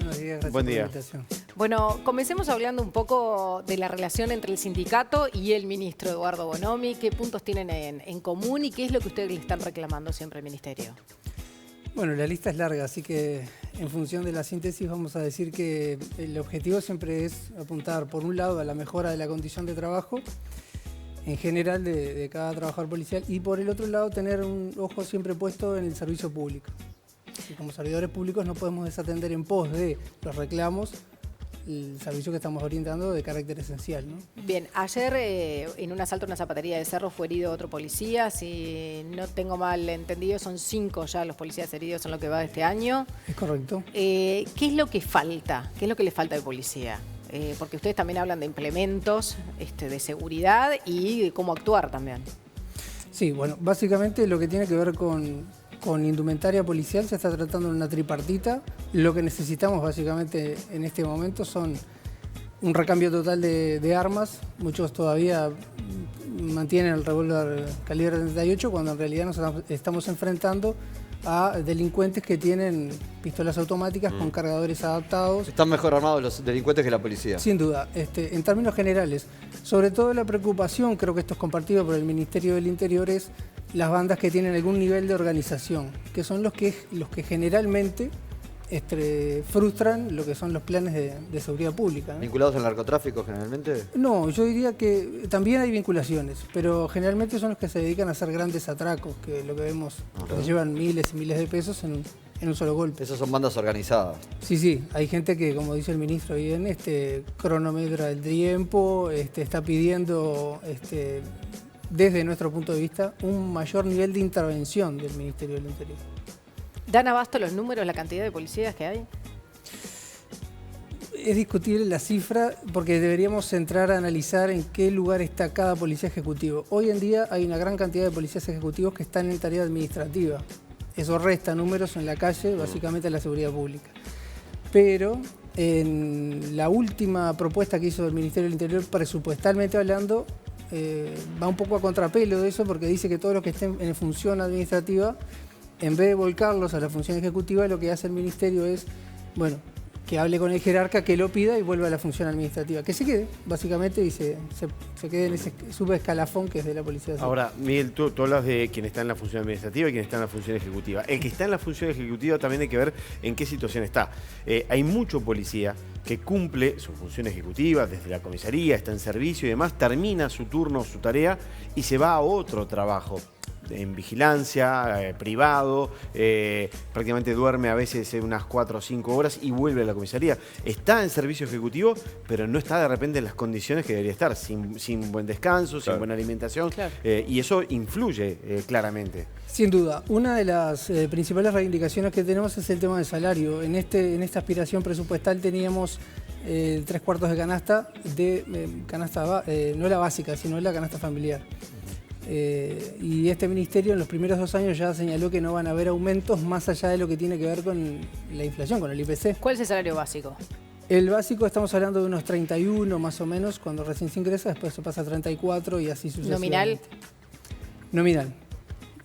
Buenos días, gracias Buen por la día. invitación. Bueno, comencemos hablando un poco de la relación entre el sindicato y el ministro Eduardo Bonomi. ¿Qué puntos tienen en común y qué es lo que ustedes le están reclamando siempre al ministerio? Bueno, la lista es larga, así que en función de la síntesis vamos a decir que el objetivo siempre es apuntar, por un lado, a la mejora de la condición de trabajo en general de cada trabajador policial y por el otro lado tener un ojo siempre puesto en el servicio público. Y como servidores públicos no podemos desatender en pos de los reclamos el servicio que estamos orientando de carácter esencial, ¿no? Bien, ayer en un asalto a una zapatería de Cerro fue herido otro policía. Si no tengo mal entendido, son 5 ya los policías heridos en lo que va de este año. ¿Es correcto? ¿Qué es lo que falta? ¿Qué es lo que le falta al policía? Porque ustedes también hablan de implementos de seguridad y de cómo actuar también. Sí, bueno, básicamente lo que tiene que ver con indumentaria policial se está tratando en una tripartita. Lo que necesitamos básicamente en este momento son un recambio total de armas. Muchos todavía mantienen el revólver calibre 38 cuando en realidad nos estamos enfrentando a delincuentes que tienen pistolas automáticas con cargadores adaptados. Están mejor armados los delincuentes que la policía. Sin duda, en términos generales, sobre todo la preocupación, creo que esto es compartido por el Ministerio del Interior, es las bandas que tienen algún nivel de organización, que son los que generalmente frustran lo que son los planes de seguridad pública, ¿no? ¿Vinculados al narcotráfico generalmente? No, yo diría que también hay vinculaciones, pero generalmente son los que se dedican a hacer grandes atracos, que lo que vemos, que llevan miles y miles de pesos en un solo golpe. Esas son bandas organizadas. Sí, hay gente que, como dice el ministro bien, cronometra el tiempo, está pidiendo, desde nuestro punto de vista, un mayor nivel de intervención del Ministerio del Interior. ¿Dan abasto los números, la cantidad de policías que hay? Es discutible la cifra porque deberíamos entrar a analizar en qué lugar está cada policía ejecutivo. Hoy en día hay una gran cantidad de policías ejecutivos que están en tarea administrativa. Eso resta números en la calle, básicamente en la seguridad pública. Pero en la última propuesta que hizo el Ministerio del Interior, presupuestalmente hablando, va un poco a contrapelo de eso porque dice que todos los que estén en función administrativa, en vez de volcarlos a la función ejecutiva, lo que hace el Ministerio es, bueno, que hable con el jerarca, que lo pida y vuelva a la función administrativa. Que se quede, básicamente, y se quede en ese subescalafón que es de la Policía Nacional. Ahora, Miguel, tú hablas de quien está en la función administrativa y quien está en la función ejecutiva. El que está en la función ejecutiva también hay que ver en qué situación está. Hay mucho policía que cumple su función ejecutiva desde la comisaría, está en servicio y demás, termina su turno, su tarea y se va a otro trabajo en vigilancia, privado, prácticamente duerme a veces unas 4 o 5 horas y vuelve a la comisaría. Está en servicio ejecutivo, pero no está de repente en las condiciones que debería estar, sin buen descanso, sin buena alimentación, y eso influye claramente. Sin duda. Una de las principales reivindicaciones que tenemos es el tema del salario. En esta aspiración presupuestal teníamos 3/4 de canasta, no la básica, sino la canasta familiar. Y este ministerio en los primeros 2 años ya señaló que no van a haber aumentos más allá de lo que tiene que ver con la inflación, con el IPC. ¿Cuál es el salario básico? El básico estamos hablando de unos 31 más o menos cuando recién se ingresa, después se pasa a 34 y así sucesivamente. ¿Nominal? Nominal.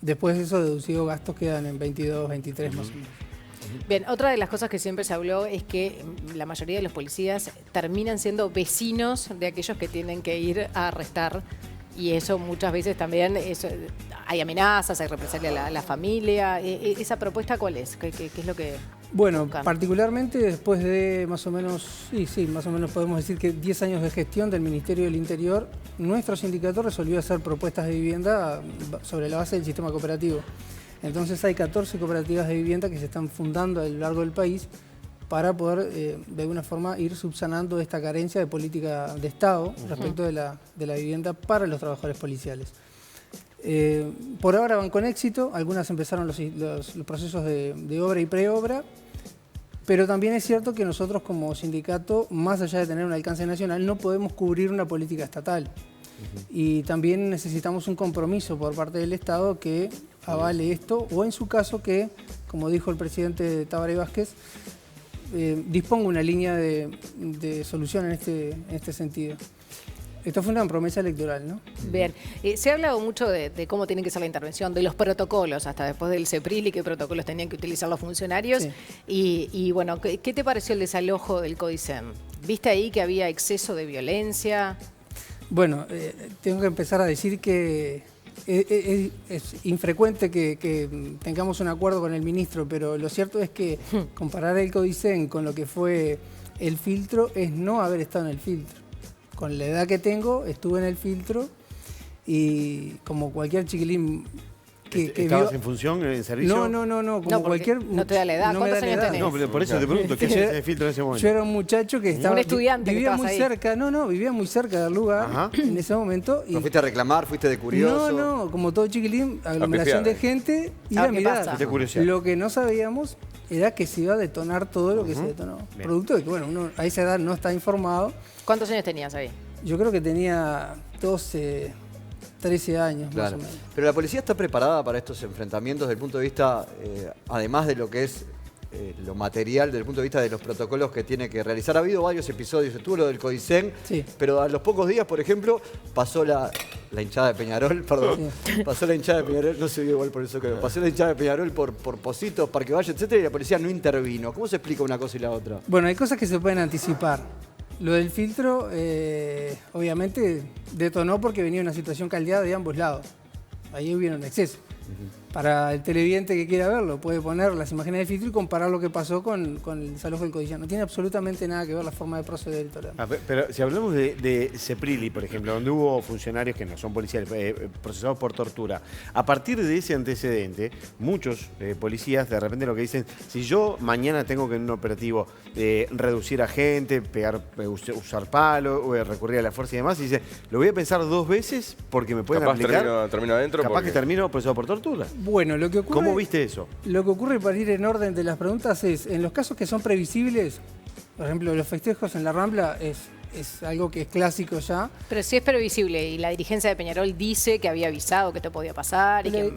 Después de eso, deducido gastos, quedan en 22, 23 más o menos. Bien, otra de las cosas que siempre se habló es que la mayoría de los policías terminan siendo vecinos de aquellos que tienen que ir a arrestar. Y eso muchas veces también, hay amenazas, hay represalia a la familia. ¿Esa propuesta cuál es? ¿Qué es lo que Bueno, buscan? particularmente después de más o menos, más o menos podemos decir que 10 años de gestión del Ministerio del Interior, nuestro sindicato resolvió hacer propuestas de vivienda sobre la base del sistema cooperativo. Entonces hay 14 cooperativas de vivienda que se están fundando a lo largo del país para poder de alguna forma ir subsanando esta carencia de política de Estado respecto de la vivienda para los trabajadores policiales. Por ahora van con éxito, algunas empezaron los procesos de obra y preobra, pero también es cierto que nosotros como sindicato, más allá de tener un alcance nacional, no podemos cubrir una política estatal. Y también necesitamos un compromiso por parte del Estado que avale esto, o en su caso que, como dijo el presidente Tabaré Vázquez, disponga una línea de solución en este sentido. Esto fue una promesa electoral, ¿no? Bien, se ha hablado mucho de cómo tiene que ser la intervención, de los protocolos, hasta después del CEPRIL y qué protocolos tenían que utilizar los funcionarios. Sí. Y bueno, ¿qué te pareció el desalojo del CODICEN? ¿Viste ahí que había exceso de violencia? Bueno, tengo que empezar a decir que es infrecuente que tengamos un acuerdo con el ministro, pero lo cierto es que comparar el CODICEN con lo que fue el filtro es no haber estado en el filtro. Con la edad que tengo, estuve en el filtro y como cualquier chiquilín que ¿Estabas vio... en función, en servicio? No, como porque cualquier... no te da la edad. no me ¿Cuántos da la años edad. tenés? No, pero por eso te pregunto, ¿qué hacías en el filtro en ese momento? Yo era un muchacho que estaba... Un estudiante que vivía estabas muy ahí. cerca, vivía muy cerca del lugar Ajá. en ese momento. Y ¿No fuiste a reclamar? ¿Fuiste de curioso? no, como todo chiquilín, aglomeración de gente, ir Ah, a ¿qué mirar. pasa? Fuiste a curiosear. Lo que no sabíamos era que se iba a detonar todo lo que se detonó. Bien. Producto de que, bueno, uno a esa edad no está informado. ¿Cuántos años tenías ahí? Yo creo que tenía 12, 13 años Claro. más o menos. Pero la policía está preparada para estos enfrentamientos desde el punto de vista, además de lo que es lo material, desde el punto de vista de los protocolos que tiene que realizar. Ha habido varios episodios, estuvo lo del CODICEN, Sí. pero a los pocos días, por ejemplo, pasó la hinchada de Peñarol, perdón, pasó la hinchada de Peñarol, no se vio igual por eso, creo, pasó la hinchada de Peñarol por Positos, Parque Valle, etcétera, y la policía no intervino. ¿Cómo se explica una cosa y la otra? Bueno, hay cosas que se pueden anticipar. Lo del filtro, obviamente, detonó porque venía una situación caldeada de ambos lados. Ahí hubieron exceso. Para el televidente que quiera verlo, puede poner las imágenes del filtro y comparar lo que pasó con el desalojo del CODICEN. No tiene absolutamente nada que ver la forma de proceder. Pero si hablamos de CEPRILI, por ejemplo, donde hubo funcionarios que no son policías procesados por tortura, a partir de ese antecedente, muchos policías de repente lo que dicen, si yo mañana tengo que en un operativo reducir a gente, usar palo, recurrir a la fuerza y demás, y dice, lo voy a pensar 2 veces porque me pueden Capaz aplicar. termino adentro. Capaz porque- que termino procesado por tortura. Bueno, lo que ocurre... ¿Cómo viste eso? Lo que ocurre, para ir en orden de las preguntas, es, en los casos que son previsibles, por ejemplo, los festejos en la Rambla es algo que es clásico ya. Pero si es previsible y la dirigencia de Peñarol dice que había avisado que esto podía pasar y que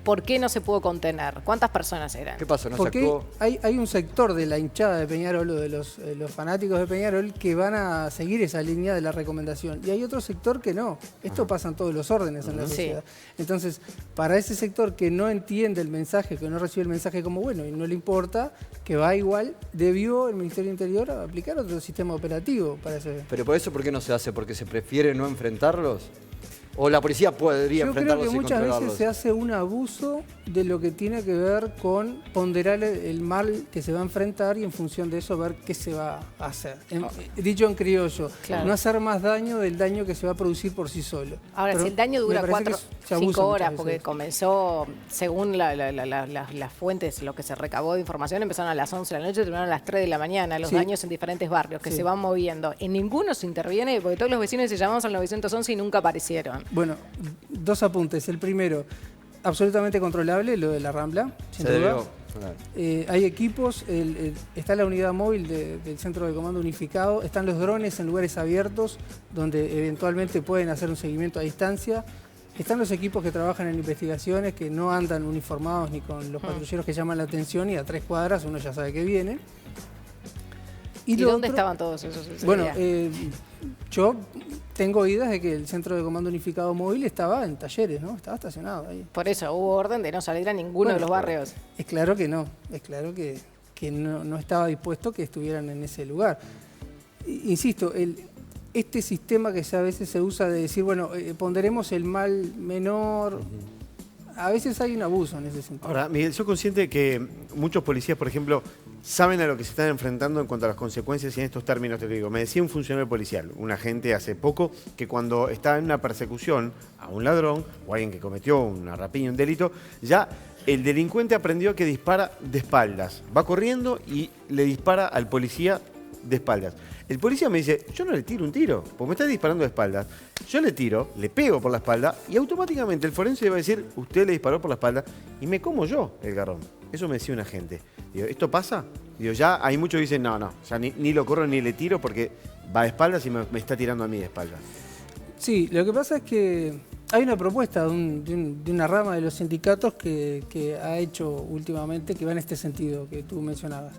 ¿por qué no se pudo contener? ¿Cuántas personas eran? ¿Qué pasó? ¿No se Porque actuó? hay un sector de la hinchada de Peñarol o de los fanáticos de Peñarol que van a seguir esa línea de la recomendación. Y hay otro sector que no. Esto pasa en todos los órdenes en la sociedad. Entonces, para ese sector que no entiende el mensaje, que no recibe el mensaje como bueno y no le importa, que va igual, debió el Ministerio del Interior aplicar otro sistema operativo para ese. ¿Pero por eso por qué no se hace? ¿Porque se prefiere no enfrentarlos? ¿O la policía podría Yo creo enfrentarlos que y muchas controlarlos? veces se hace un abuso de lo que tiene que ver con ponderar el mal que se va a enfrentar y en función de eso ver qué se va a hacer. Dicho en criollo, Claro. no hacer más daño del daño que se va a producir por sí solo. Ahora, Pero si el daño me dura parece 4 que se abusa 5 horas, muchas porque veces. comenzó, según las fuentes, lo que se recabó de información, empezaron a las 11 de la noche y terminaron a las 3 de la mañana, los Sí. daños en diferentes barrios que Sí. se van moviendo. En ninguno se interviene porque todos los vecinos se llamaban al 911 y nunca aparecieron. Bueno, 2 apuntes. El primero, absolutamente controlable, lo de la Rambla, sin Se duda. debió. Claro. Hay equipos, está la unidad móvil del Centro de Comando Unificado, están los drones en lugares abiertos donde eventualmente pueden hacer un seguimiento a distancia. Están los equipos que trabajan en investigaciones, que no andan uniformados ni con los patrulleros que llaman la atención y a 3 cuadras uno ya sabe que viene. ¿Y lo dónde otro- estaban todos esos ese Bueno, día? yo tengo oídas de que el Centro de Comando Unificado Móvil estaba en Talleres, ¿no? Estaba estacionado ahí. Por eso hubo orden de no salir a ninguno de los barrios. Es claro que no, es claro que no estaba dispuesto que estuvieran en ese lugar. Insisto, este sistema que a veces se usa de decir, bueno, ponderemos el mal menor, a veces hay un abuso en ese sentido. Ahora, Miguel, soy consciente de que muchos policías, por ejemplo, saben a lo que se están enfrentando en cuanto a las consecuencias y en estos términos te lo digo. Me decía un funcionario policial, un agente hace poco, que cuando está en una persecución a un ladrón o alguien que cometió una rapiña, un delito, ya el delincuente aprendió que dispara de espaldas. Va corriendo y le dispara al policía de espaldas. El policía me dice, yo no le tiro un tiro, porque me está disparando de espaldas. Yo le tiro, le pego por la espalda y automáticamente el forense le va a decir, usted le disparó por la espalda y me como yo el garrón. Eso me decía un agente. Digo, ¿esto pasa? Digo, ya hay muchos que dicen, no, ya ni lo corro ni le tiro porque va de espaldas y me está tirando a mí de espaldas. Sí, lo que pasa es que hay una propuesta de una rama de los sindicatos que ha hecho últimamente, que va en este sentido que tú mencionabas.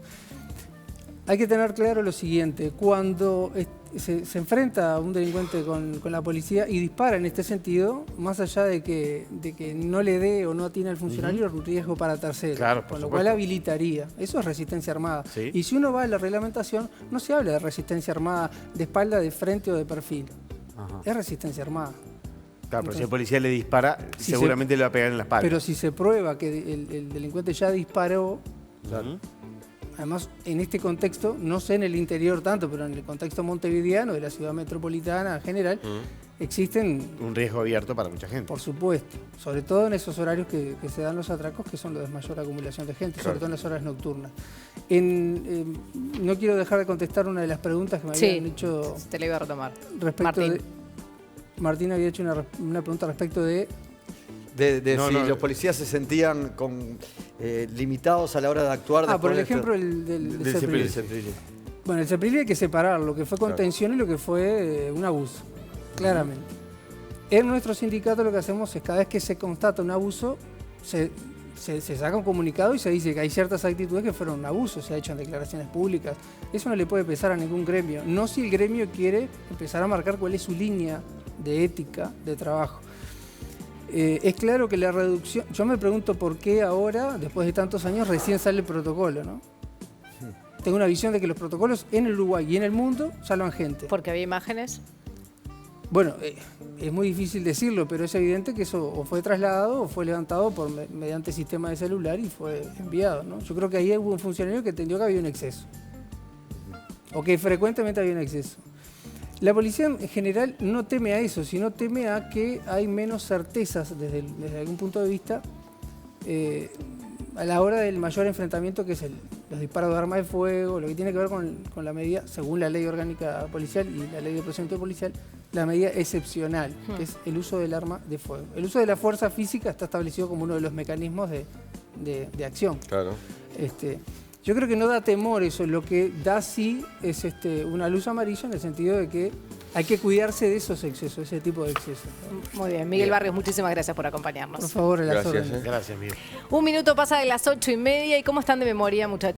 Hay que tener claro lo siguiente, cuando se enfrenta a un delincuente con la policía y dispara en este sentido, más allá de que no le dé o no atiene al funcionario, es un riesgo para terceros, Claro, con lo cual habilitaría. Eso es resistencia armada. Sí. Y si uno va a la reglamentación, no se habla de resistencia armada de espalda, de frente o de perfil. Ajá. Es resistencia armada. Claro, pero si el policía le dispara, Si seguramente le va a pegar en la espalda. Pero si se prueba que el delincuente ya disparó, Ujú. además, en este contexto, no sé en el interior tanto, pero en el contexto montevideano, de la ciudad metropolitana en general, existen, Un riesgo abierto para mucha gente. por supuesto, sobre todo en esos horarios que se dan los atracos, que son los de mayor acumulación de gente, sobre todo en las horas nocturnas. No quiero dejar de contestar una de las preguntas que me habían hecho te la iba a retomar. respecto Martín. de... Martín había hecho una pregunta respecto de... Si los policías se sentían limitados a la hora de actuar. por el después de ejemplo del Ceprilli. Ceprilli. Bueno, el Ceprilli hay que separar lo que fue contención y lo que fue un abuso, claramente. En nuestro sindicato lo que hacemos es cada vez que se constata un abuso, se saca un comunicado y se dice que hay ciertas actitudes que fueron un abuso, se ha hecho en declaraciones públicas. Eso no le puede pesar a ningún gremio, no si el gremio quiere empezar a marcar cuál es su línea de ética de trabajo. Es claro que la reducción... Yo me pregunto por qué ahora, después de tantos años, recién sale el protocolo, ¿no? Tengo una visión de que los protocolos en el Uruguay y en el mundo salvan gente. Porque había imágenes. Bueno, es muy difícil decirlo, pero es evidente que eso o fue trasladado o fue levantado mediante sistema de celular y fue enviado, ¿no? Yo creo que ahí hubo un funcionario que entendió que había un exceso. O que frecuentemente había un exceso. La policía en general no teme a eso, sino teme a que hay menos certezas desde algún punto de vista a la hora del mayor enfrentamiento, que es los disparos de arma de fuego, lo que tiene que ver con la medida, según la ley orgánica policial y la ley de procedimiento policial, la medida excepcional, que es el uso del arma de fuego. El uso de la fuerza física está establecido como uno de los mecanismos de acción. Claro. Yo creo que no da temor eso, lo que da sí es una luz amarilla en el sentido de que hay que cuidarse de esos excesos, ese tipo de excesos. Muy bien, Miguel Barrios, muchísimas gracias por acompañarnos. Por favor, a las Gracias, órdenes. Gracias, Miguel. 1 minuto pasa de las 8:30. ¿Y cómo están de memoria, muchachos?